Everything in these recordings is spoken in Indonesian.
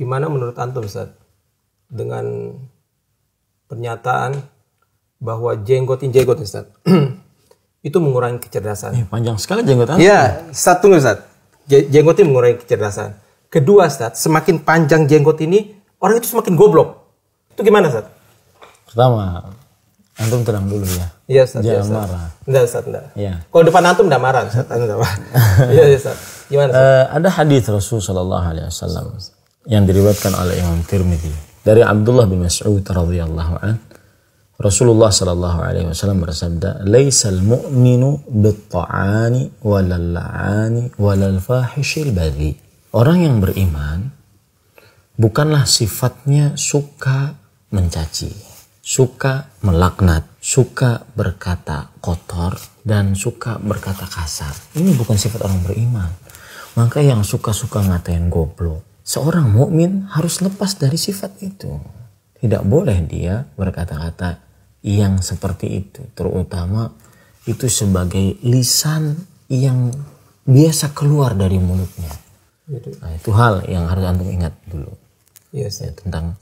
gimana menurut antum Ustaz dengan pernyataan bahwa jenggot Ustaz itu mengurangi kecerdasan? Panjang sekali jenggot antum. Iya, satu Ustaz. Jenggot ini mengurangi kecerdasan. Kedua Ustaz, semakin panjang jenggot ini orang itu semakin goblok. Itu gimana Ustaz? Pertama, antum tenang dulu ya. Iya Ustaz. Jangan marah. Enggak Ustaz, enggak. Iya. Kalau depan antum enggak marah Ustaz. Iya Ustaz. Gimana Ustaz? Ada hadis Rasul sallallahu alaihi wasallam yang diriwayatkan oleh Imam Tirmidzi dari Abdullah bin Mas'ud radhiyallahu an. Rasulullah sallallahu alaihi wasallam bersabda, "Laisal mu'minu bit-ta'ani walal la'ani walal fahishil badhi." Orang yang beriman bukanlah sifatnya suka mencaci, suka melaknat, suka berkata kotor, dan suka berkata kasar. Ini bukan sifat orang beriman. Maka yang suka-suka ngatain goblok, seorang mukmin harus lepas dari sifat itu. Tidak boleh dia berkata-kata yang seperti itu, terutama itu sebagai lisan yang biasa keluar dari mulutnya. Nah, itu hal yang harus antum ingat dulu. Yes. Ya, tentang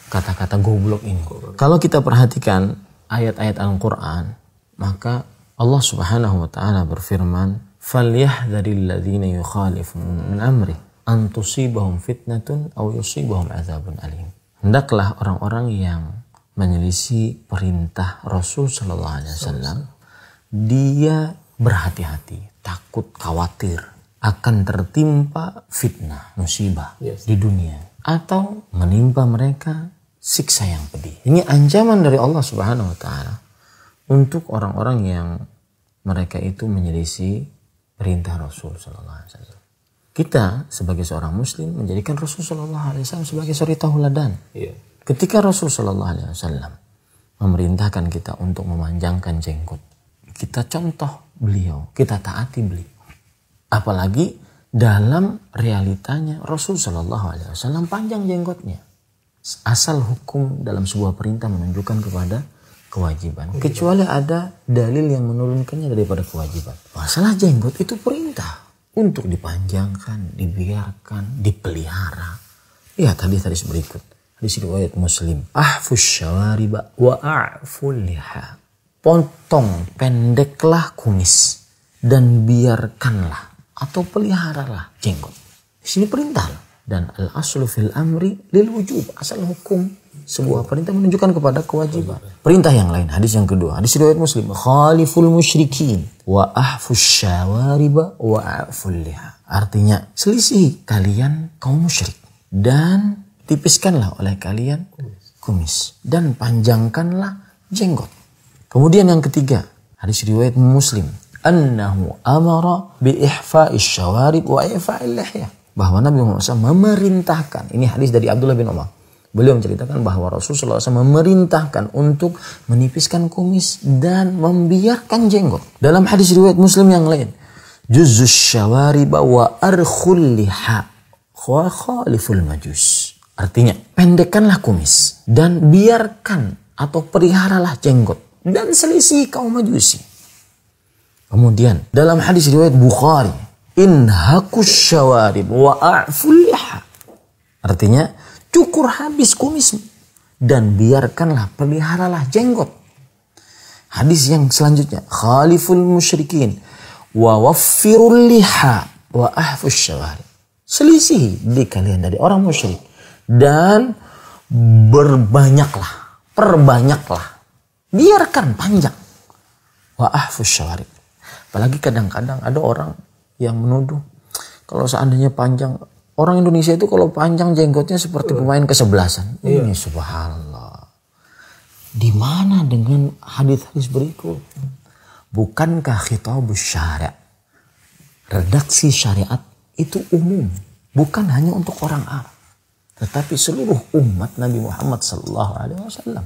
kata-kata goblok ini. Kalau kita perhatikan ayat-ayat Al-Quran, maka Allah Subhanahu wa Ta'ala berfirman, "Falyahdharil ladzina yukhalifun min amri an tusibahum fitnatun aw yusibahum adzabun alim." Hendaklah orang-orang yang menyelisih perintah Rasul sallallahu alaihi wasallam dia berhati-hati, takut, khawatir akan tertimpa fitnah, musibah di dunia, atau menimpa mereka siksa yang pedih. Ini ancaman dari Allah Subhanahu wa Ta'ala untuk orang-orang yang mereka itu menyelisih perintah Rasul sallallahu alaihi wasallam. Kita sebagai seorang muslim menjadikan Rasul sallallahu alaihi wasallam sebagai suri tauladan. Ketika Rasul sallallahu alaihi wasallam memerintahkan kita untuk memanjangkan jenggot, kita contoh beliau, kita taati beliau. Apalagi dalam realitanya Rasul sallallahu alaihi wasallam panjang jenggotnya. Asal hukum dalam sebuah perintah menunjukkan kepada kewajiban, kecuali ada dalil yang menurunkannya daripada kewajiban. Masalah jenggot itu perintah untuk dipanjangkan, dibiarkan, dipelihara. Lihat hadis berikut. Hadis riwayat Muslim. Ahfus syawariba wa a'ful liha. Potong, pendeklah kumis dan biarkanlah atau peliharalah jenggot. Di sini perintah. Dan al-aslu fil amri lil wujub. Asal hukum sebuah perintah menunjukkan kepada kewajiban. Perintah yang lain, hadis yang kedua, hadis riwayat Muslim. Khaliful musyrikin wa ahfus syawariba wa a'ful liha. Artinya, selisihi kalian kaum musyrik dan tipiskanlah oleh kalian kumis dan panjangkanlah jenggot. Kemudian yang ketiga, hadis riwayat Muslim, annahu amara bi ihfa'is syawarib wa ifa'il lihya. Bahwa Nabi Muhammad SAW memerintahkan, ini hadis dari Abdullah bin Umar. Beliau menceritakan bahwa Rasulullah SAW memerintahkan untuk menipiskan kumis dan membiarkan jenggot. Dalam hadis riwayat Muslim yang lain, juzus syawariba wa arkhul liha wa khaliful majus. Artinya, pendekkanlah kumis dan biarkan atau peliharalah jenggot dan selisih kaum Majusi. Kemudian dalam hadis riwayat Bukhari, inhakus syawarib wa a'ful liha. Artinya, cukur habis kumis dan biarkanlah, peliharalah jenggot. Hadis yang selanjutnya, khaliful musyrikin wa waffirul liha wa ahfus syawarib. Selisih di kalian dari orang musyrik dan berbanyaklah, perbanyaklah, biarkan panjang. Wa ahfus syawarib. Apalagi kadang-kadang ada orang yang menuduh kalau seandainya panjang, orang Indonesia itu kalau panjang jenggotnya seperti pemain kesebelasan. Ini subhanallah. Di mana dengan hadis-hadis berikut? Bukankah khitabus syari', redaksi syariat itu umum, bukan hanya untuk orang Arab, tetapi seluruh umat Nabi Muhammad SAW.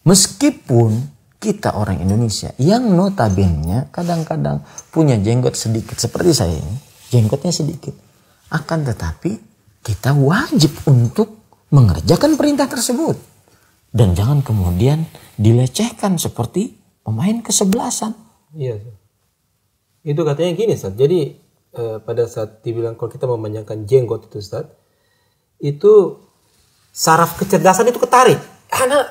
Meskipun kita orang Indonesia yang notabene kadang-kadang punya jenggot sedikit seperti saya ini, jenggotnya sedikit, akan tetapi kita wajib untuk mengerjakan perintah tersebut dan jangan kemudian dilecehkan seperti pemain kesebelasan. Iya. Itu katanya gini Ustaz. Jadi pada saat dibilang kalau kita memanjangkan jenggot itu Ustaz, itu saraf kecerdasan itu ketarik. Ana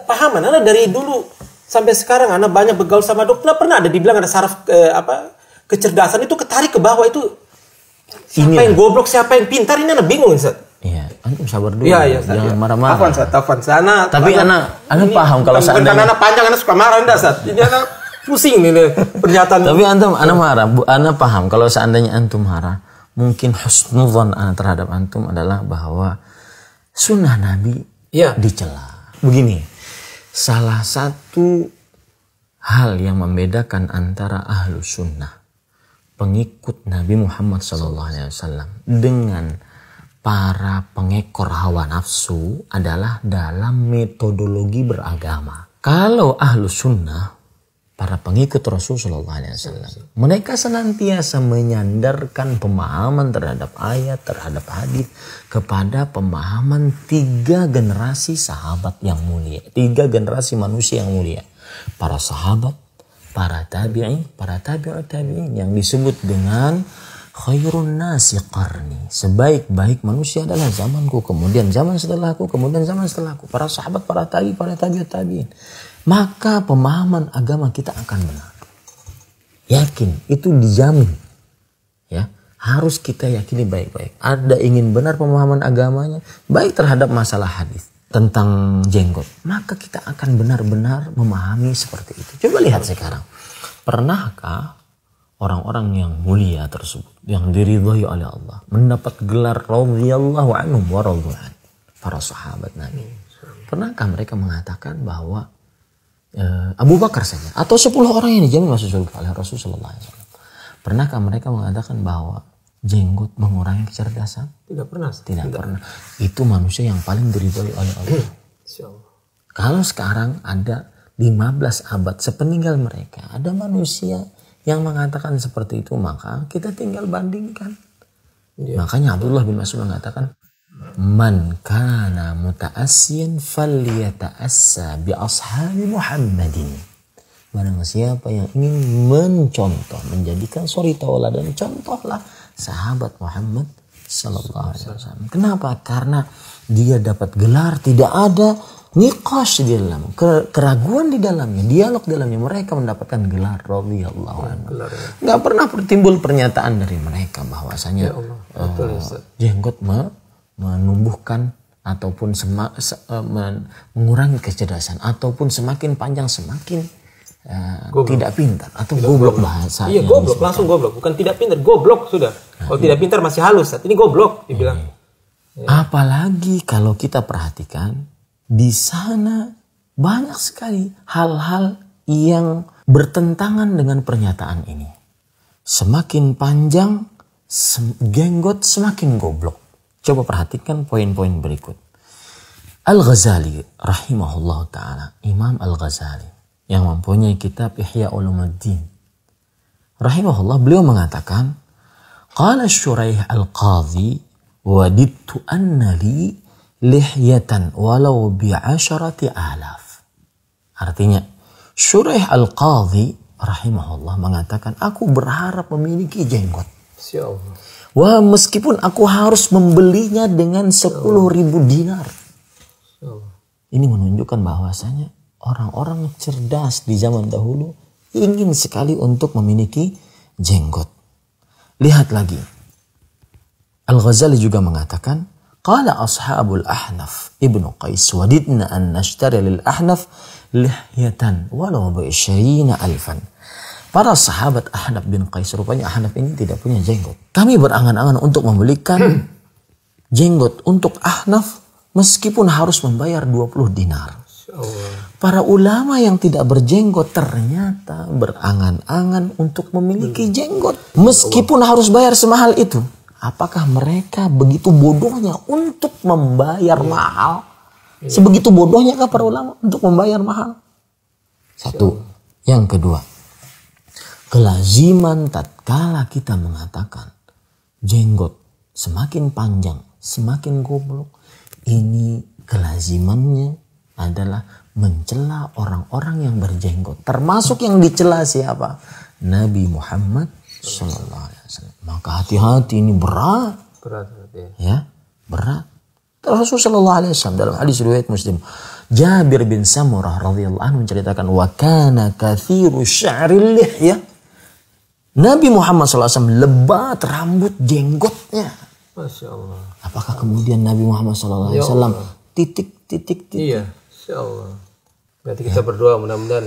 paham, Ana dari dulu sampai sekarang Ana banyak bergaul sama dokter, pernah ada dibilang ada saraf kecerdasan itu ketarik ke bawah itu. Siapa yang goblok, siapa yang pintar, ini Ana bingung, Ustaz. Iya, antum sabar dulu. Iya, jangan marah-marah. Afwan, Ana. Tapi Ana paham kalau seandainya Ana panjang, Ana suka marah enggak, Ustaz. Jadi Ana pusing nih pernyataan. Tapi Ana marah, Ana paham kalau seandainya antum marah, mungkin husnudzon Ana terhadap antum adalah bahwa sunnah Nabi dicela. Begini, salah satu hal yang membedakan antara ahlu sunnah, pengikut Nabi Muhammad SAW dengan para pengekor hawa nafsu adalah dalam metodologi beragama. Kalau ahlu sunnah, para pengikut Rasulullah SAW, mereka senantiasa menyandarkan pemahaman terhadap ayat, terhadap hadis kepada pemahaman 3 generasi sahabat yang mulia, 3 generasi manusia yang mulia, para sahabat, para tabi'in, para tabi'ut tabi'in, yang disebut dengan khairun nasi qarni, sebaik-baik manusia adalah zamanku, kemudian zaman setelahku, kemudian zaman setelahku, para sahabat, para tabi'in, para tabi'ut tabi'in. Maka pemahaman agama kita akan benar. Yakin, itu dijamin. Ya, harus kita yakini baik-baik. Ada ingin benar pemahaman agamanya, baik terhadap masalah hadis tentang jenggot, maka kita akan benar-benar memahami seperti itu. Coba lihat sekarang. Pernahkah orang-orang yang mulia tersebut, yang diridhai oleh Allah, mendapat gelar radhiyallahu anhum wa radhu'an, para sahabat Nabi? Pernahkah mereka mengatakan bahwa Abu Bakar saja atau 10 orang yang dijamin masuk surga oleh Rasulullah SAW, pernahkah mereka mengatakan bahwa jenggot mengurangi kecerdasan? Tidak pernah. Tidak pernah. Itu manusia yang paling diridhai oleh Allah. Kalau sekarang ada 15 abad sepeninggal mereka, ada manusia yang mengatakan seperti itu, maka kita tinggal bandingkan. Makanya Abdullah bin Mas'ud mengatakan, man kana muta'assiyan falyata'assa bi ashabi Muhammadin. Barang siapa yang ingin mencontoh, menjadikan suri tauladan, contohlah sahabat Muhammad sallallahu alaihi wasallam. Kenapa? Karena dia dapat gelar, tidak ada niqash di dalam, keraguan di dalamnya, dialog di dalamnya. Mereka mendapatkan gelar radhiyallahu anhu. Enggak pernah timbul pernyataan dari mereka bahwasanya jenggot menumbuhkan ataupun mengurangi kecerdasan, ataupun semakin panjang semakin tidak pintar atau goblok bahasa. Iya, goblok, langsung goblok, bukan tidak pintar, goblok sudah. Kalau tidak pintar masih halus, saat ini goblok dibilang. Apalagi kalau kita perhatikan di sana banyak sekali hal-hal yang bertentangan dengan pernyataan ini. Semakin panjang jenggot semakin goblok. Coba perhatikan poin-poin berikut. Al-Ghazali rahimahullah ta'ala, Imam Al-Ghazali yang mempunyai kitab Ihya Ulumuddin rahimahullah, beliau mengatakan, qala Syuraih Al-Qadhi wadidtu anna li lihyatan walau bi'asharati alaf. Artinya, Syuraih Al-Qadhi rahimahullah mengatakan, aku berharap memiliki jenggot. Wah, meskipun aku harus membelinya dengan 10.000 dinar. Ini menunjukkan bahwasanya orang-orang cerdas di zaman dahulu ingin sekali untuk memiliki jenggot. Lihat lagi. Al-Ghazali juga mengatakan, qala ashabul Ahnaf Ibnu Qais wadidna an nashtari lil Ahnaf lihyatan walau bi'20,000. Para sahabat Ahnaf bin Qais, rupanya Ahnaf ini tidak punya jenggot. Kami berangan-angan untuk membelikan jenggot untuk Ahnaf meskipun harus membayar 20 dinar. Para ulama yang tidak berjenggot ternyata berangan-angan untuk memiliki jenggot meskipun harus bayar semahal itu. Apakah mereka begitu bodohnya untuk membayar mahal? Sebegitu bodohnya kah para ulama untuk membayar mahal? Satu. Yang kedua, kelaziman tatkala kita mengatakan jenggot semakin panjang semakin goblok, ini kelazimannya adalah mencela orang-orang yang berjenggot, termasuk yang dicela siapa? Nabi Muhammad sallallahu alaihi wasallam. Maka hati-hati, ini berat. Ya, berat. Rasul sallallahu alaihi wasallam dalam hadis riwayat Muslim. Jabir bin Samurah radhiyallahu anhu menceritakan wa kana kathiru sya'ril lihyah. Nabi Muhammad SAW lebat rambut jenggotnya. Masya Allah. Apakah kemudian Nabi Muhammad SAW titik. Iya, Insya Allah. Berarti kita berdoa mudah-mudahan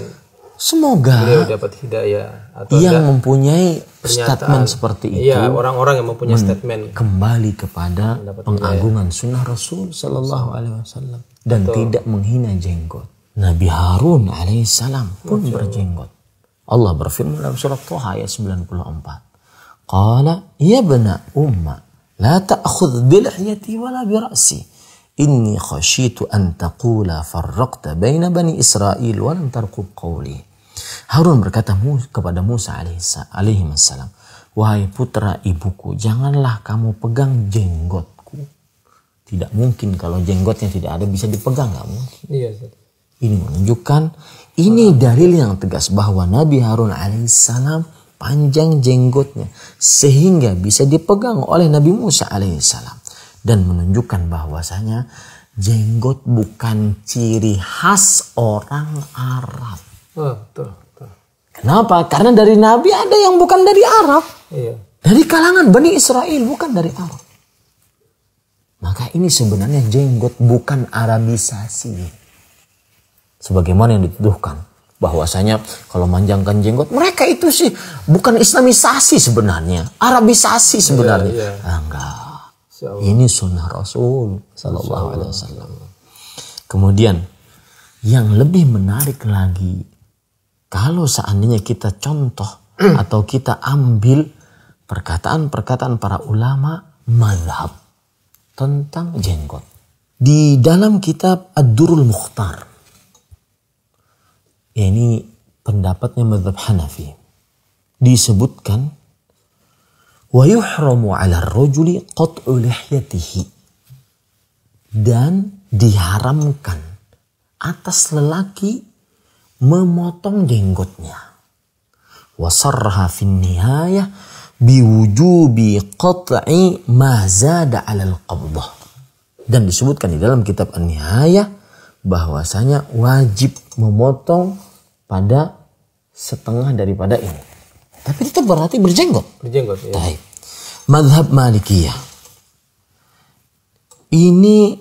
semoga beliau dapat hidayah atau yang mempunyai statement seperti itu. Iya, orang-orang yang mempunyai statement kembali kepada pengagungan sunnah Rasul Sallallahu Alaihi Wasallam dan tidak menghina jenggot. Nabi Harun alaihissalam pun berjenggot. Allah berfirman dalam surat Thaha ayat 94. Qala ya bna umma la ta'khudh bi lihyati wala bi ra'si. Inni khashitu an taqula farraqta baina bani Israel wa lam tarqub qawli. Harun berkata kepada Musa alaihi salam, wahai putra ibuku, janganlah kamu pegang jenggotku. Tidak mungkin kalau jenggotnya tidak ada bisa dipegang, nggak mungkin. Iya. Ini menunjukkan ini dalil yang tegas bahwa Nabi Harun alaihissalam panjang jenggotnya sehingga bisa dipegang oleh Nabi Musa alaihissalam. Dan menunjukkan bahwasanya jenggot bukan ciri khas orang Arab. Betul. Kenapa? Karena dari Nabi ada yang bukan dari Arab. Iya. Dari kalangan Bani Israel, bukan dari Arab. Maka ini sebenarnya jenggot bukan Arabisasi. Sebagaimana yang dituduhkan. Bahwasanya kalau manjangkan jenggot, mereka itu sih bukan Islamisasi sebenarnya. Arabisasi sebenarnya. Iya. Enggak. Ini sunnah Rasul Sallallahu Alaihi Wasallam. Kemudian yang lebih menarik lagi, kalau seandainya kita contoh atau kita ambil perkataan-perkataan para ulama mazhab tentang jenggot di dalam kitab Ad-Durrul Mukhtar. Ini pendapatnya mazhab Hanafi. Disebutkan wa yuhramu 'ala ar-rajuli qat'u lihyatihi, dan diharamkan atas lelaki memotong jenggotnya. Wa sarraha fi nihayah biwujubi qat'i ma zada 'ala al-qabdah, dan disebutkan di dalam kitab An-Nihayah bahwasanya wajib memotong pada setengah daripada ini. Tapi tetap berarti berjenggot. Berjenggot, ya. Baik. Madhab Malikiyah. Ini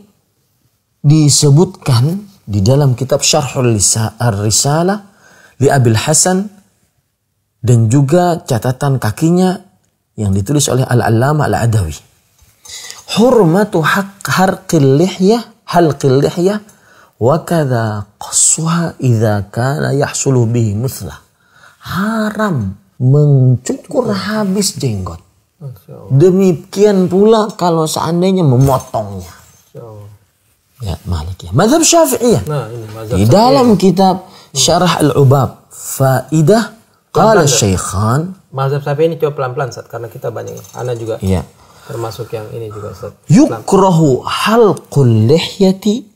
disebutkan di dalam kitab Syarhul Risalah li Abil Hasan dan juga catatan kakinya yang ditulis oleh Al-Allamah Al-Adawi. Hurmatu halqil lihyah wa kadza qaswa idza kana yahsulu bihi muthla. Haram mencukur habis jenggot. Demikian pula kalau seandainya memotongnya. Ya, Malikiyah. Mazhab Syafi'iyah. Nah, ini mazhab di dalam kitab Syarah Al-Ubab Faidah qala Syaikhan. Mazhab Syafi'i ini coba pelan-pelan Ustaz, karena kita banyak. Ana juga termasuk yang ini juga Ustaz. Yukrahu halqul lihyati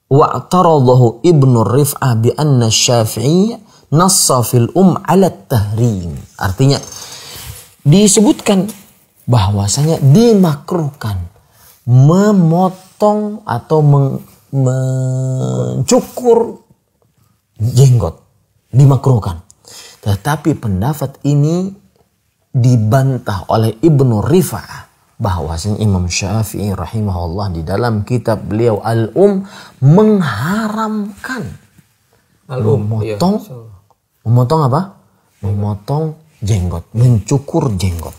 wa'taradahu Ibnu Rif'ah bi anna Syafi'iyya nassa fil ala tahrim. Artinya disebutkan bahwasanya dimakruhkan memotong atau mencukur jenggot, dimakruhkan. Tetapi pendapat ini dibantah oleh Ibnu Rif'ah bahwasanya Imam Syafi'i rahimahullah di dalam kitab beliau mengharamkan memotong apa? Memotong jenggot, mencukur jenggot.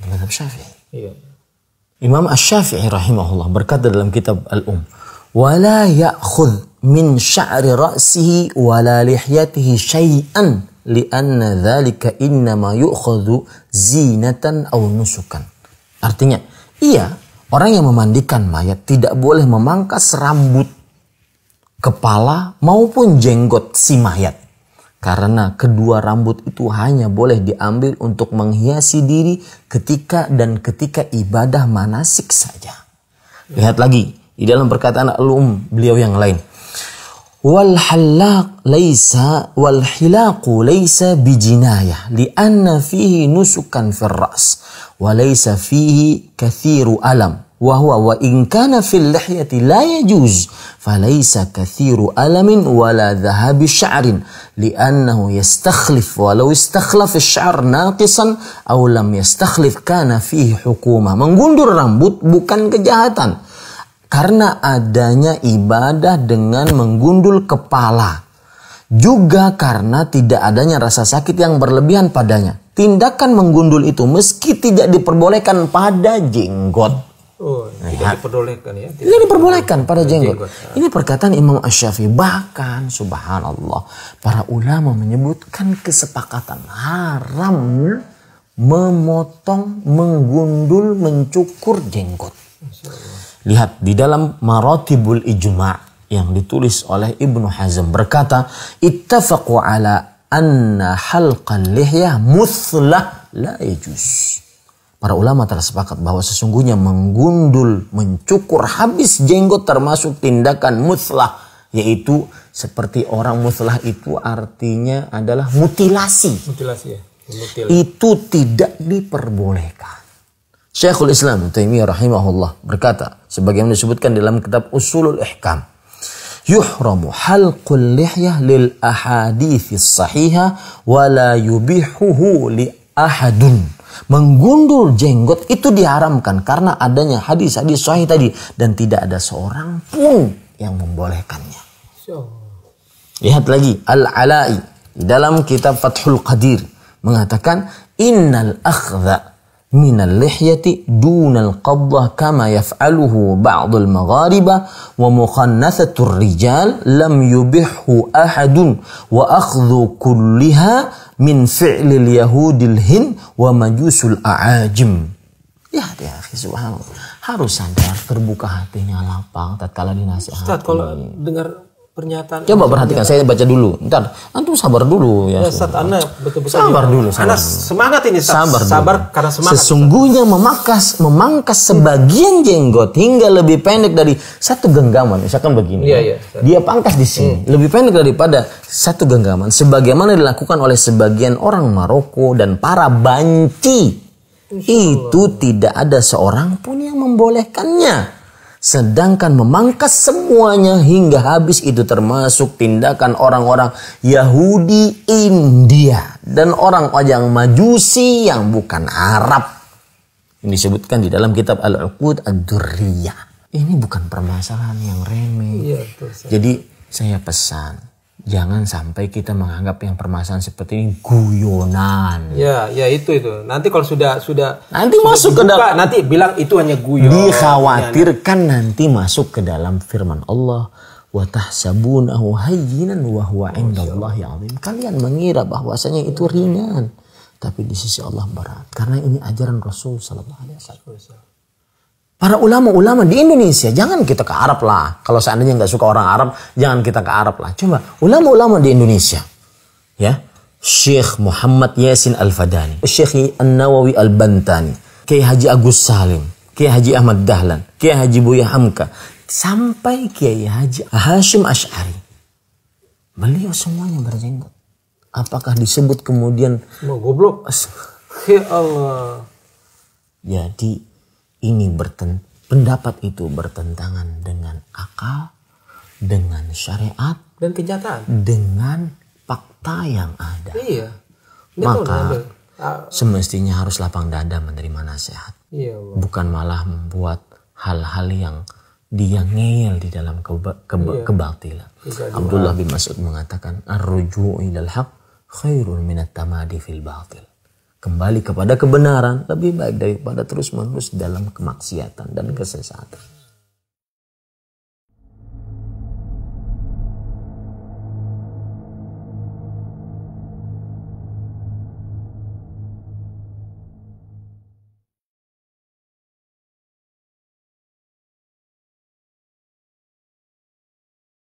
Mazhab Syafi'i. Iya. Imam Asy-Syafi'i rahimahullah berkata dalam kitab wala ya'khudh min sya'ri ra'sihi wala lihyatihi syai'an li'anna dzalika innama yu'khadhu zinatan aw nusukan. Artinya, orang yang memandikan mayat tidak boleh memangkas rambut kepala maupun jenggot si mayat. Karena kedua rambut itu hanya boleh diambil untuk menghiasi diri ketika ibadah manasik saja. Lihat lagi di dalam perkataan beliau yang lain. والحلاق والحلاق ليس بجناية لأن فيه نسكا في الرأس وليس فيه كثير ألم وإن كان في اللحية لا يجوز فليس كثير ألم ولا ذهاب شعر لأنه يستخلف ولو استخلف الشعر ناقصا أو لم يستخلف كان فيه حكومة. Menggundur rambut bukan kejahatan karena adanya ibadah dengan menggundul kepala. Juga karena tidak adanya rasa sakit yang berlebihan padanya. Tindakan menggundul itu meski tidak diperbolehkan pada jenggot. Tidak diperbolehkan ya. Tidak diperbolehkan pada jenggot. Ini perkataan Imam Asy-Syafi'i. Bahkan subhanallah, para ulama menyebutkan kesepakatan haram memotong, menggundul, mencukur jenggot. Lihat di dalam Maratibul Ijma' yang ditulis oleh Ibnu Hazm berkata, ittafaqu ala anna halqal lihyah muthlah la yajuz. Para ulama telah sepakat bahwa sesungguhnya menggundul, mencukur habis jenggot termasuk tindakan muthlah, yaitu seperti orang muthlah itu artinya adalah mutilasi. Mutilasi ya. Itu tidak diperbolehkan. Syekhul Islam Taimiyah rahimahullah berkata, sebagaimana disebutkan dalam kitab Ushulul Ihkam, yuhramu halqul lihyah lil ahadithis sahihah wa la yubihuhu li ahadun. Menggundul jenggot itu diharamkan karena adanya hadis-hadis sahih tadi dan tidak ada seorang pun yang membolehkannya. Lihat lagi Al-Ala'i di dalam kitab Fathul Qadir mengatakan, innal akhdha minal lihyati dunal qabdah kama yaf'aluhu ba'dul maghariba wa mukhannathatur rijal lam yubihhu ahadun wa akhdhu kulliha min fi'lil yahudil hin wa majusul a'ajim. Ya akhi, subhanallah. Harus sadar, terbuka hatinya, lapang tatkala dinasihati. Ustaz, kalau dengar pernyataan, coba perhatikan, saya baca dulu. Ntar, antum sabar dulu ya. Ustaz, Anda betul-betul sabar dulu. Anda semangat ini, Ustaz. Sabar karena semangat. Sesungguhnya memangkas sebagian jenggot hingga lebih pendek dari satu genggaman. Misalkan begini. Iya. Dia pangkas di sini, lebih pendek daripada satu genggaman. Sebagaimana dilakukan oleh sebagian orang Maroko dan para banci. Itu tidak ada seorang pun yang membolehkannya. Sedangkan memangkas semuanya hingga habis itu termasuk tindakan orang-orang Yahudi India dan orang-orang Majusi yang bukan Arab. Ini disebutkan di dalam kitab Al-Uqud Ad-Durriyah. Ini bukan permasalahan yang remeh. Iya, jadi saya pesan, jangan sampai kita menganggap yang permasalahan seperti ini guyonan. Ya itu. Nanti kalau sudah nanti masuk dibuka, ke dalam, nanti bilang itu hanya guyon. Dikhawatirkan nanti masuk ke dalam firman Allah, wa tahsabunahu hayyinan wa huwa 'indallahi 'azim. Kalian mengira bahwasanya itu ringan, tapi di sisi Allah berat. Karena ini ajaran Rasul sallallahu alaihi wasallam. Para ulama-ulama di Indonesia, jangan kita ke Arab lah. Kalau seandainya nggak suka orang Arab, jangan kita ke Arab lah. Coba ulama-ulama di Indonesia, ya, Syekh Muhammad Yasin Al-Fadani, Syekh An-Nawawi Al-Bantani, Kiai Haji Agus Salim, Kiai Haji Ahmad Dahlan, Kiai Haji Buya Hamka, sampai Kiai Haji Hashim Asy'ari. Beliau semuanya berjenggot. Apakah disebut kemudian semua goblok? Ya Allah. Jadi ini pendapat itu bertentangan dengan akal, dengan syariat, dan kenyataan, dengan fakta yang ada. Iya. Maka semestinya harus lapang dada menerima nasihat. Iya, bukan malah membuat hal-hal yang dia ngeyel di dalam kebatilan. Abdullah bin Mas'ud mengatakan, ar-ruju'u ilal haq khairun minat tamadi fil batil. Kembali kepada kebenaran lebih baik daripada terus-menerus dalam kemaksiatan dan kesesatan.